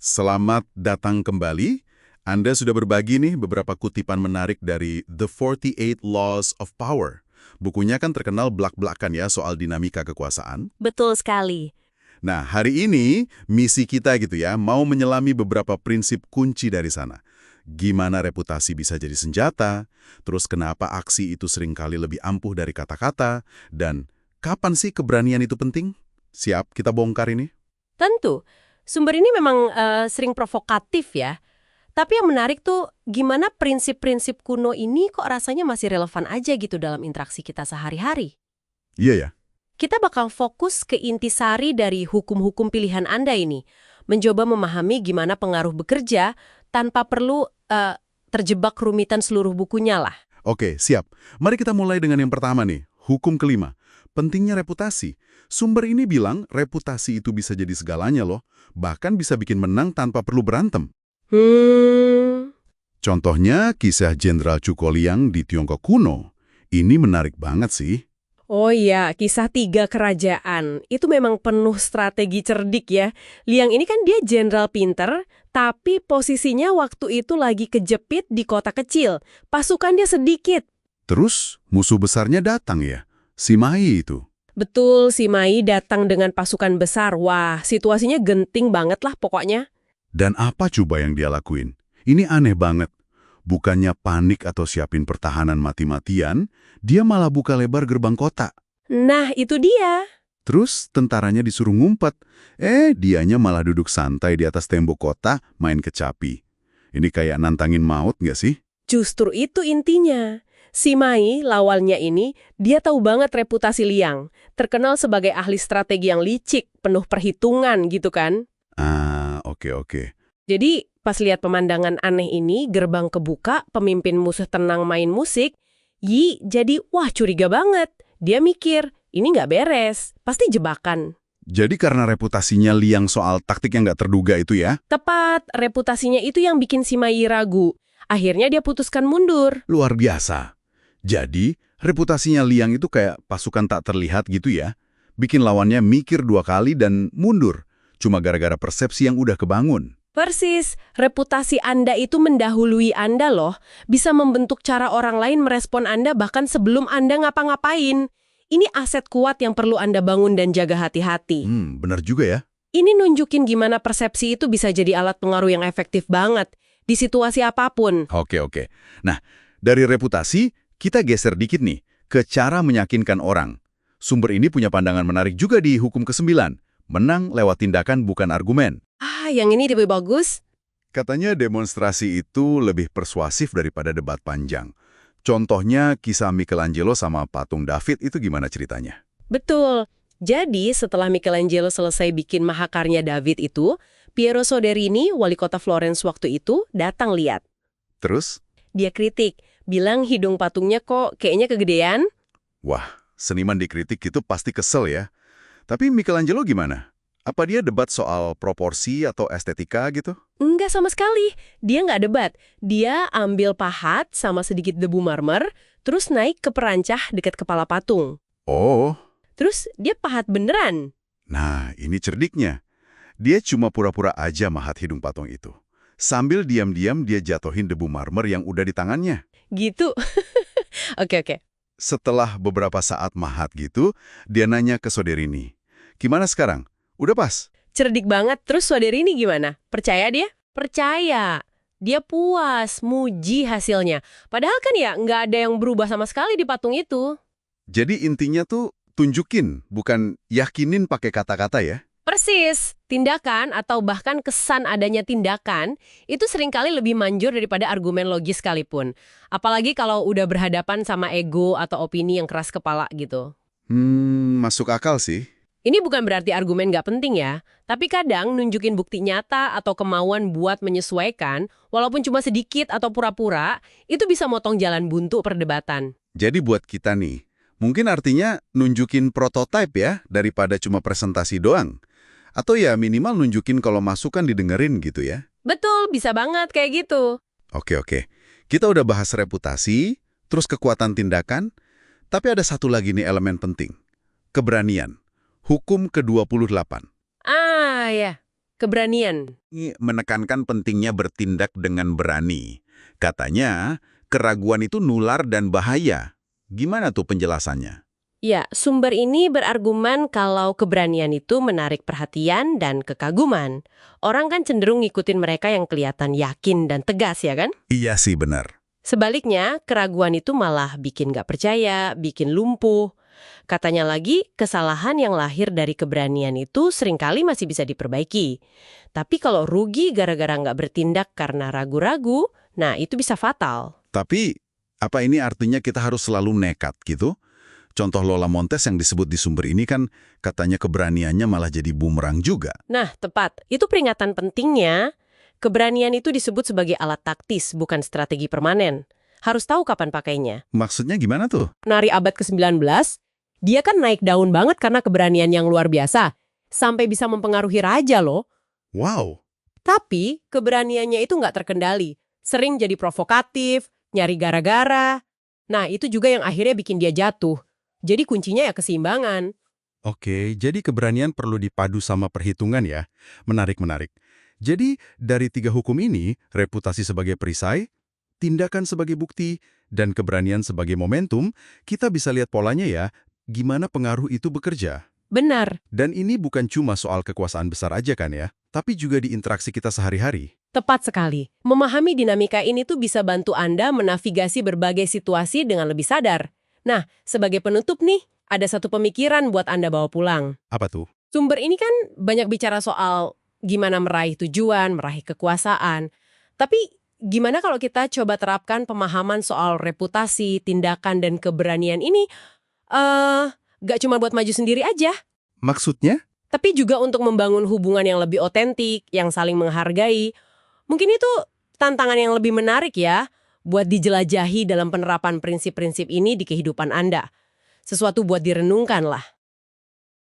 Selamat datang kembali. Anda sudah berbagi nih beberapa kutipan menarik dari The 48 Laws of Power. Bukunya kan terkenal blak-blakan ya soal dinamika kekuasaan. Betul sekali. Nah, hari ini misi kita gitu ya, mau menyelami beberapa prinsip kunci dari sana. Gimana reputasi bisa jadi senjata, terus kenapa aksi itu seringkali lebih ampuh dari kata-kata, dan kapan sih keberanian itu penting? Siap, kita bongkar ini? Tentu, sumber ini memang sering provokatif ya. Tapi yang menarik tuh gimana prinsip-prinsip kuno ini kok rasanya masih relevan aja gitu dalam interaksi kita sehari-hari. Iya ya. Kita bakal fokus ke intisari dari hukum-hukum pilihan Anda ini. Mencoba memahami gimana pengaruh bekerja tanpa perlu terjebak rumitan seluruh bukunya lah. Oke, siap. Mari kita mulai dengan yang pertama nih, hukum kelima. Pentingnya reputasi. Sumber ini bilang reputasi itu bisa jadi segalanya loh, bahkan bisa bikin menang tanpa perlu berantem. Contohnya kisah Jenderal Chuko Liang di Tiongkok kuno. Ini menarik banget sih. Oh iya, kisah 3 kerajaan. Itu memang penuh strategi cerdik ya. Liang ini kan dia jenderal pinter, tapi posisinya waktu itu lagi kejepit di kota kecil. Pasukan dia sedikit. Terus musuh besarnya datang ya, si Mai itu. Betul, si Mai datang dengan pasukan besar. Wah, situasinya genting banget lah pokoknya. Dan apa coba yang dia lakuin? Ini aneh banget. Bukannya panik atau siapin pertahanan mati-matian, dia malah buka lebar gerbang kota. Nah, itu dia. Terus tentaranya disuruh ngumpet. Dianya malah duduk santai di atas tembok kota, main kecapi. Ini kayak nantangin maut nggak sih? Justru itu intinya. Si Mai, lawannya ini, dia tahu banget reputasi Liang. Terkenal sebagai ahli strategi yang licik, penuh perhitungan gitu kan. Oke. Jadi, pas lihat pemandangan aneh ini, gerbang kebuka, pemimpin musuh tenang main musik, Yi jadi, wah curiga banget. Dia mikir, ini nggak beres, pasti jebakan. Jadi karena reputasinya Liang soal taktik yang nggak terduga itu ya? Tepat, reputasinya itu yang bikin si Mai ragu. Akhirnya dia putuskan mundur. Luar biasa. Jadi, reputasinya Liang itu kayak pasukan tak terlihat gitu ya? Bikin lawannya mikir 2 kali dan mundur. Cuma gara-gara persepsi yang udah kebangun. Persis, reputasi Anda itu mendahului Anda loh. Bisa membentuk cara orang lain merespon Anda bahkan sebelum Anda ngapa-ngapain. Ini aset kuat yang perlu Anda bangun dan jaga hati-hati. Benar juga ya. Ini nunjukin gimana persepsi itu bisa jadi alat pengaruh yang efektif banget di situasi apapun. Oke. Nah, dari reputasi, kita geser dikit nih ke cara meyakinkan orang. Sumber ini punya pandangan menarik juga di hukum ke-9. Menang lewat tindakan bukan argumen. Yang ini lebih bagus. Katanya demonstrasi itu lebih persuasif daripada debat panjang. Contohnya kisah Michelangelo sama patung David itu gimana ceritanya? Betul. Jadi setelah Michelangelo selesai bikin mahakarya David itu, Piero Soderini, wali kota Florence waktu itu, datang lihat. Terus? Dia kritik, bilang hidung patungnya kok kayaknya kegedean. Wah, seniman dikritik itu pasti kesel ya. Tapi Michelangelo gimana? Apa dia debat soal proporsi atau estetika gitu? Enggak sama sekali. Dia nggak debat. Dia ambil pahat sama sedikit debu marmer, terus naik ke perancah dekat kepala patung. Oh. Terus dia pahat beneran. Nah, ini cerdiknya. Dia cuma pura-pura aja mahat hidung patung itu. Sambil diam-diam dia jatuhin debu marmer yang udah di tangannya. Gitu. Oke. Setelah beberapa saat mahat gitu, dia nanya ke Soderini. Gimana sekarang? Udah pas? Cerdik banget. Terus Soderini gimana? Percaya dia? Percaya. Dia puas, muji hasilnya. Padahal kan ya nggak ada yang berubah sama sekali di patung itu. Jadi intinya tuh tunjukin, bukan yakinin pakai kata-kata ya? Persis, tindakan atau bahkan kesan adanya tindakan itu seringkali lebih manjur daripada argumen logis sekalipun. Apalagi kalau udah berhadapan sama ego atau opini yang keras kepala gitu. Masuk akal sih. Ini bukan berarti argumen nggak penting ya, tapi kadang nunjukin bukti nyata atau kemauan buat menyesuaikan, walaupun cuma sedikit atau pura-pura, itu bisa motong jalan buntu perdebatan. Jadi buat kita nih, mungkin artinya nunjukin prototipe ya, daripada cuma presentasi doang. Atau ya minimal nunjukin kalau masukan didengerin gitu ya. Betul, bisa banget kayak gitu. Oke. Kita udah bahas reputasi, terus kekuatan tindakan, tapi ada satu lagi nih elemen penting. Keberanian. Hukum ke-28. Ya. Keberanian. Ini menekankan pentingnya bertindak dengan berani. Katanya, keraguan itu nular dan bahaya. Gimana tuh penjelasannya? Ya, sumber ini berargumen kalau keberanian itu menarik perhatian dan kekaguman. Orang kan cenderung ngikutin mereka yang kelihatan yakin dan tegas, ya kan? Iya sih, benar. Sebaliknya, keraguan itu malah bikin nggak percaya, bikin lumpuh. Katanya lagi, kesalahan yang lahir dari keberanian itu seringkali masih bisa diperbaiki. Tapi kalau rugi gara-gara nggak bertindak karena ragu-ragu, nah itu bisa fatal. Tapi, apa ini artinya kita harus selalu nekat gitu? Contoh Lola Montes yang disebut di sumber ini kan katanya keberaniannya malah jadi bumerang juga. Nah, tepat. Itu peringatan pentingnya. Keberanian itu disebut sebagai alat taktis, bukan strategi permanen. Harus tahu kapan pakainya. Maksudnya gimana tuh? Penari abad ke-19, dia kan naik daun banget karena keberanian yang luar biasa. Sampai bisa mempengaruhi raja loh. Wow, Tapi keberaniannya itu nggak terkendali. Sering jadi provokatif, nyari gara-gara. Nah, itu juga yang akhirnya bikin dia jatuh. Jadi kuncinya ya keseimbangan. Oke, jadi keberanian perlu dipadu sama perhitungan ya. Menarik-menarik. Jadi, dari 3 hukum ini, reputasi sebagai perisai, tindakan sebagai bukti, dan keberanian sebagai momentum, kita bisa lihat polanya ya, gimana pengaruh itu bekerja. Benar. Dan ini bukan cuma soal kekuasaan besar aja kan ya, tapi juga di interaksi kita sehari-hari. Tepat sekali. Memahami dinamika ini tuh bisa bantu Anda menavigasi berbagai situasi dengan lebih sadar. Nah, sebagai penutup nih, ada satu pemikiran buat Anda bawa pulang. Apa tuh? Sumber ini kan banyak bicara soal gimana meraih tujuan, meraih kekuasaan. Tapi gimana kalau kita coba terapkan pemahaman soal reputasi, tindakan, dan keberanian ini gak cuma buat maju sendiri aja, Maksudnya? tapi juga untuk membangun hubungan yang lebih otentik, yang saling menghargai. Mungkin itu tantangan yang lebih menarik ya, buat dijelajahi dalam penerapan prinsip-prinsip ini di kehidupan Anda. Sesuatu buat direnungkan lah.